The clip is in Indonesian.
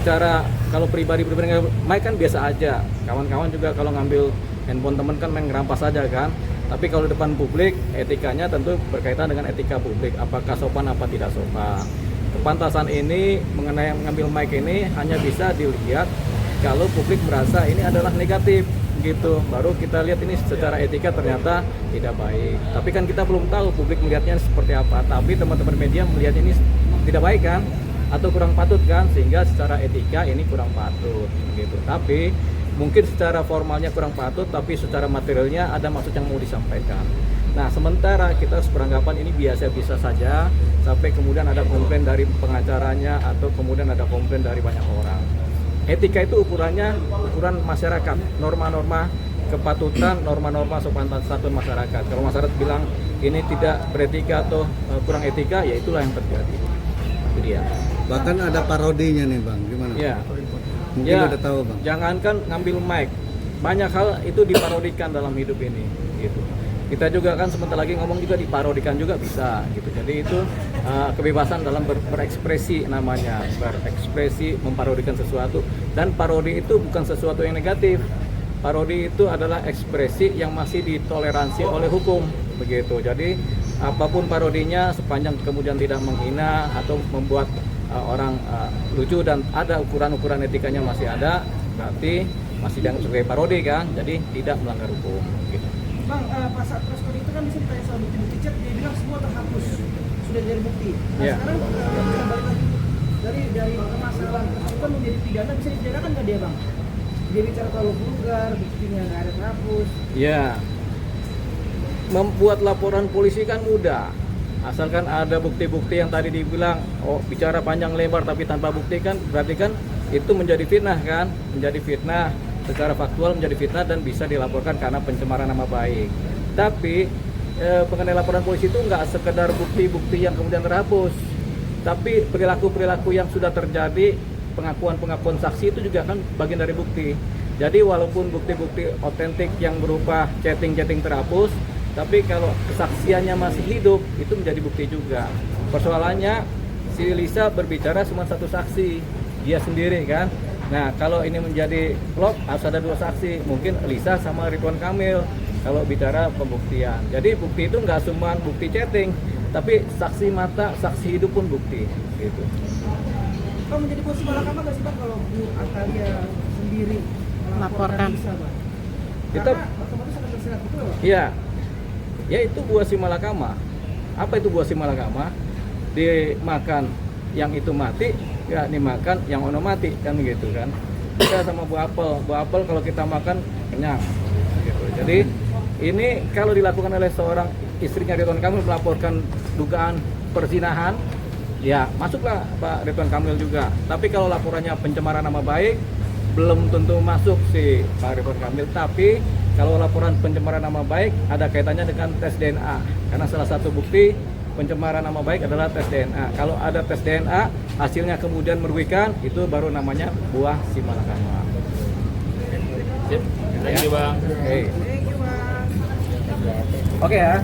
secara kalau pribadi Mike kan biasa aja. Kawan-kawan juga kalau ngambil handphone temen kan main ngerampas aja kan. Tapi kalau depan publik, etikanya tentu berkaitan dengan etika publik. Apakah sopan apa tidak sopan. Kepantasan ini mengenai mengambil mic ini hanya bisa dilihat kalau publik merasa ini adalah negatif gitu. Baru kita lihat ini secara etika ternyata tidak baik. Tapi kan kita belum tahu publik melihatnya seperti apa. Tapi teman-teman media melihat ini tidak baik kan? Atau kurang patut kan? Sehingga secara etika ini kurang patut gitu. Tapi mungkin secara formalnya kurang patut, tapi secara materialnya ada maksud yang mau disampaikan. Nah, sementara kita beranggapan ini biasa-biasa saja, sampai kemudian ada komplain dari pengacaranya, atau kemudian ada komplain dari banyak orang. Etika itu ukurannya, ukuran masyarakat, norma-norma kepatutan, norma-norma sopan santun masyarakat. Kalau masyarakat bilang ini tidak beretika atau kurang etika, ya itulah yang terjadi. Itu dia. Bahkan ada parodinya nih Bang, gimana? Ya. Mungkin Ya, udah tahu Bang. jangankan ngambil mic, banyak hal itu diparodikan dalam hidup ini gitu. Kita juga kan sebentar lagi ngomong juga diparodikan juga bisa gitu. Jadi itu kebebasan dalam berekspresi namanya, berekspresi memparodikan sesuatu. Dan parodi itu bukan sesuatu yang negatif. Parodi itu adalah ekspresi yang masih ditoleransi oleh hukum begitu. Jadi apapun parodinya sepanjang kemudian tidak menghina atau membuat orang lucu dan ada ukuran-ukuran etikanya masih ada, berarti masih dianggap sebagai parodi kan, jadi tidak melanggar hukum gitu. Bang, pas saat press con itu kan bisa ditanya soal bukti-bukti chat, dia bilang semua terhapus, sudah jadi bukti. Nah Yeah. sekarang kembali lagi dari permasalahan tersebut menjadi pidana, bisa dipidanakan nggak dia Bang? Dia bicara terlalu vulgar, buktinya nggak ada terhapus. Ya, membuat laporan polisi kan mudah. Asalkan ada bukti-bukti yang tadi dibilang, oh bicara panjang lebar tapi tanpa bukti kan, berarti kan itu menjadi fitnah kan, menjadi fitnah secara faktual, menjadi fitnah dan bisa dilaporkan karena pencemaran nama baik. Tapi mengenai laporan polisi itu nggak sekedar bukti-bukti yang kemudian terhapus, tapi perilaku-perilaku yang sudah terjadi, pengakuan-pengakuan saksi itu juga kan bagian dari bukti. Jadi walaupun bukti-bukti otentik yang berupa chatting-chatting terhapus, tapi kalau kesaksiannya masih hidup, itu menjadi bukti juga. Persoalannya, si Lisa berbicara cuma satu saksi, dia sendiri kan. Nah, kalau ini menjadi vlog, harus ada dua saksi. Mungkin Lisa sama Ridwan Kamil, kalau bicara pembuktian. Jadi bukti itu nggak cuma bukti chatting, tapi saksi mata, saksi hidup pun bukti. Gitu. Kalau menjadi posisi malakama nggak sih Bang kalau Bu Atalia sendiri Melaporkan. Lisa Bang? Kita, Karena otomatis akan tersirat gitu loh. iya. Ya itu buah si malakama. Apa itu buah si malakama? Dimakan yang itu mati, ya dimakan yang ono mati kan gitu kan. Kita sama buah apel kalau kita makan kenyang. Gitu. Jadi ini kalau dilakukan oleh seorang istrinya Ridwan Kamil melaporkan dugaan perzinahan, ya masuklah Pak Ridwan Kamil juga. Tapi kalau laporannya pencemaran nama baik, belum tentu masuk si Pak Ridwan Kamil. Tapi kalau laporan pencemaran nama baik ada kaitannya dengan tes DNA, karena salah satu bukti pencemaran nama baik adalah tes DNA. Kalau ada tes DNA, hasilnya kemudian merugikan, itu baru namanya buah si malakama. Sip. Thank you Bang. Oke. Thank you Bang. Oke ya.